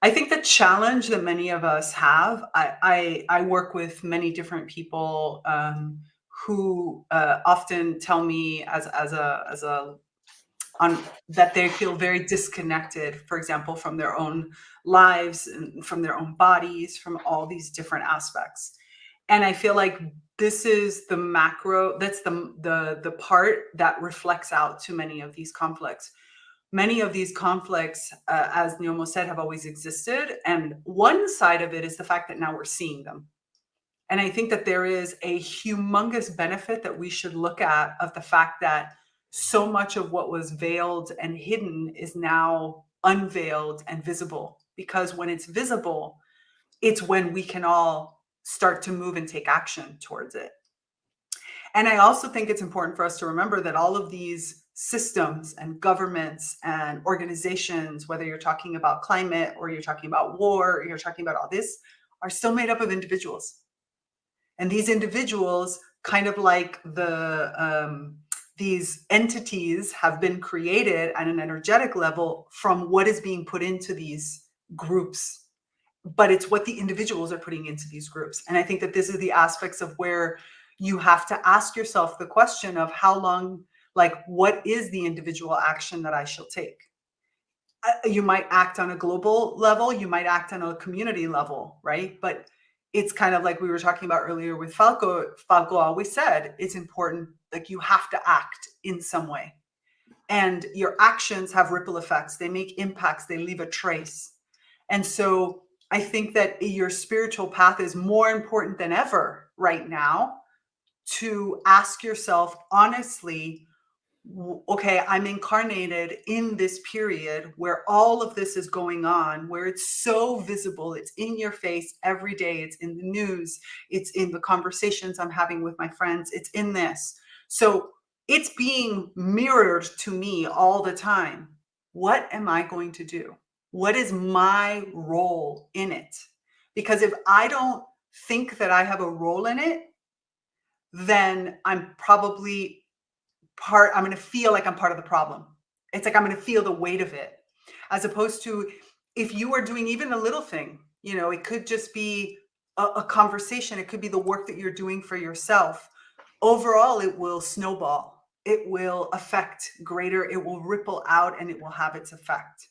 I think the challenge that many of us have, I work with many different people who often tell me as a on that they feel very disconnected, for example, from their own lives and from their own bodies, from all these different aspects. And I feel like this is the macro, that's the part that reflects out to many of these conflicts. Many of these conflicts, as Nyomo said, have always existed. And one side of it is the fact that now we're seeing them. And I think that there is a humongous benefit that we should look at of the fact that so much of what was veiled and hidden is now unveiled and visible. Because when it's visible, it's when we can all start to move and take action towards it. And I also think it's important for us to remember that all of these systems and governments and organizations, whether you're talking about climate or you're talking about war, or you're talking about all this, are still made up of individuals. And these individuals, kind of like these entities, have been created at an energetic level from what is being put into these groups. But it's what the individuals are putting into these groups. And I think that this is the aspects of where you have to ask yourself the question of how long, like, what is the individual action that I shall take? You might act on a global level, you might act on a community level, right? But it's kind of like we were talking about earlier with Falco. Falco always said it's important, like, you have to act in some way. And your actions have ripple effects, they make impacts, they leave a trace. And so I think that your spiritual path is more important than ever right now, to ask yourself honestly, okay, I'm incarnated in this period where all of this is going on, where it's so visible, it's in your face every day, it's in the news, it's in the conversations I'm having with my friends, it's in this. So it's being mirrored to me all the time. What am I going to do? What is my role in it? Because if I don't think that I have a role in it, then I'm probably I'm going to feel like I'm part of the problem. It's like I'm going to feel the weight of it. As opposed to, if you are doing even a little thing, it could just be a conversation. It could be the work that you're doing for yourself. Overall, it will snowball. It will affect greater, it will ripple out, and it will have its effect.